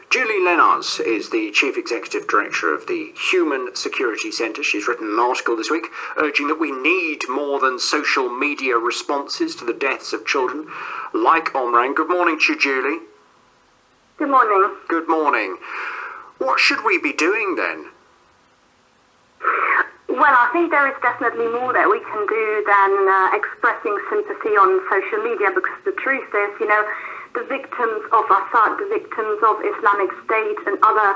Julie Lenarz is the Chief Executive Director of the Human Security Centre. She's written an article this week urging that we need more than social media responses to the deaths of children like Omran. Good morning to you, Julie. Good morning. Good morning. What should we be doing then? Well, I think there is definitely more that we can do than expressing sympathy on social media, because the truth is, the victims of Assad, the victims of Islamic State and other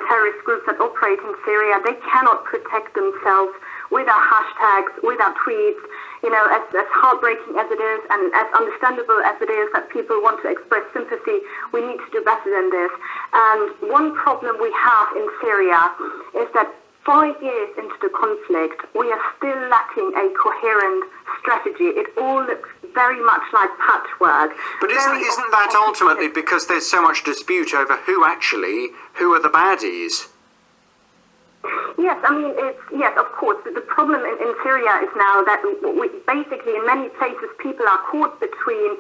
terrorist groups that operate in Syria, they cannot protect themselves without hashtags, without tweets. As heartbreaking as it is and as understandable as it is that people want to express sympathy, we need to do better than this. And one problem we have in Syria is that 5 years into the conflict, we are still lacking a coherent strategy. It all looks very much like patchwork. But isn't that ultimately because there's so much dispute over who are the baddies? Yes, yes, of course. But the problem in Syria is now that basically in many places people are caught between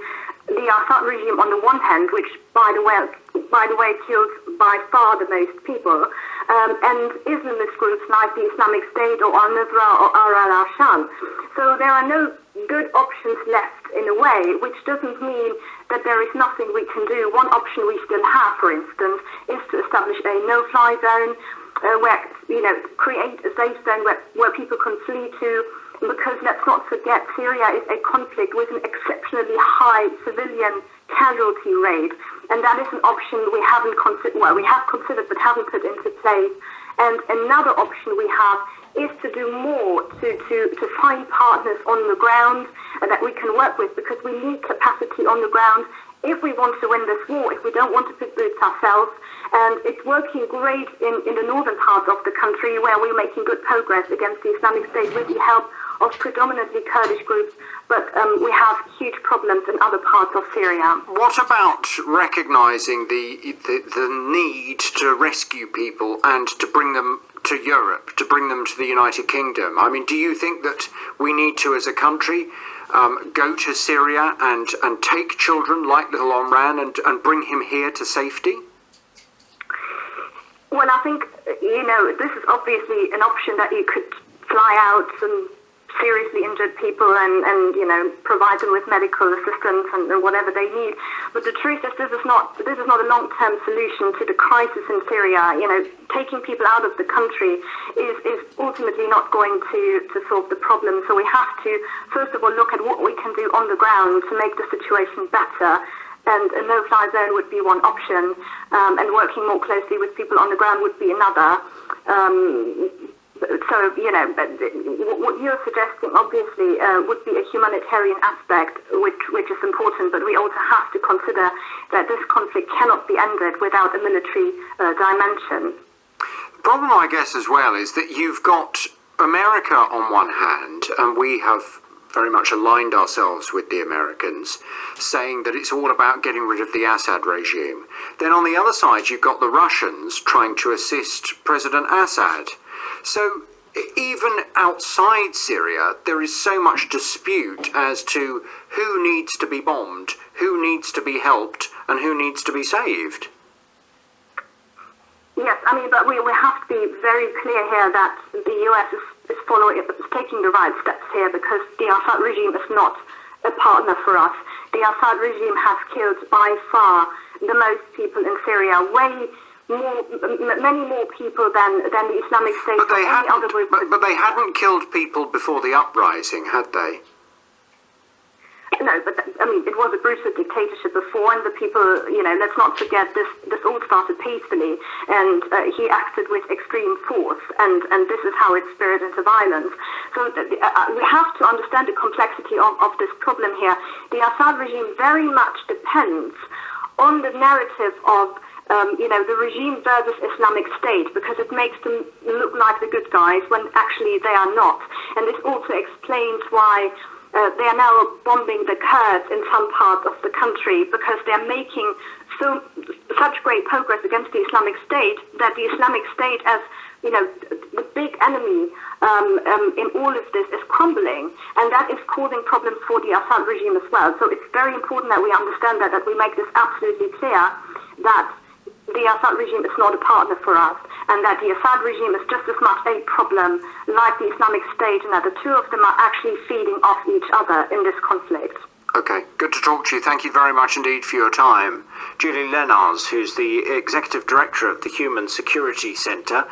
the Assad regime on the one hand, which by the way kills by far the most people, and Islamist groups like the Islamic State or Al-Nusra or al-Asham. So there are no good options left in a way, which doesn't mean that there is nothing we can do. One option we still have, for instance, is to establish a no-fly zone, where create a safe zone where people can flee to, because let's not forget, Syria is a conflict with an exceptionally high civilian casualty rate, and that is an option we haven't considered. Well, we have considered but haven't put into place. And another option we have is to do more to find partners on the ground that we can work with, because we need capacity on the ground if we want to win this war, if we don't want to put boots ourselves. And it's working great in the northern parts of the country, where we're making good progress against the Islamic State with the help of predominantly Kurdish groups, but we have huge problems in other parts of Syria. What about recognising the need to rescue people and to bring them to Europe, to bring them to the United Kingdom? I mean, do you think that we need to, as a country, go to Syria and take children like little Omran and bring him here to safety? Well, I think, this is obviously an option that you could fly out some seriously injured people and provide them with medical assistance and whatever they need. But the truth is, this is not a long-term solution to the crisis in Syria. Taking people out of the country is ultimately not going to solve the problem. So we have to, first of all, look at what we can do on the ground to make the situation better. And a no-fly zone would be one option, and working more closely with people on the ground would be another. So, what you're suggesting, obviously, would be a humanitarian aspect, which is important, but we also have to consider that this conflict cannot be ended without a military dimension. The problem, I guess, as well, is that you've got America on one hand, and we have very much aligned ourselves with the Americans, saying that it's all about getting rid of the Assad regime. Then on the other side, you've got the Russians trying to assist President Assad. So even outside Syria, there is so much dispute as to who needs to be bombed, who needs to be helped, and who needs to be saved. Yes, but we have to be very clear here that the US is taking the right steps here, because the Assad regime is not a partner for us. The Assad regime has killed by far the most people in Syria, many more people than the Islamic State or any other group. But they hadn't killed people before the uprising, had they? No, but it was a brutal dictatorship before, and the people, let's not forget, this all started peacefully, and he acted with extreme force, and this is how it spurred into violence. So we have to understand the complexity of this problem here. The Assad regime very much depends on the narrative of the regime versus Islamic State, because it makes them look like the good guys when actually they are not. And this also explains why they are now bombing the Kurds in some parts of the country, because they are making such great progress against the Islamic State that the Islamic State, as the big enemy in all of this, is crumbling, and that is causing problems for the Assad regime as well. So it's very important that we understand that we make this absolutely clear, that the Assad regime is not a partner for us, and that the Assad regime is just as much a problem like the Islamic State, and that the two of them are actually feeding off each other in this conflict. Okay, good to talk to you. Thank you very much indeed for your time. Julie Lenarz, who's the Executive Director of the Human Security Centre.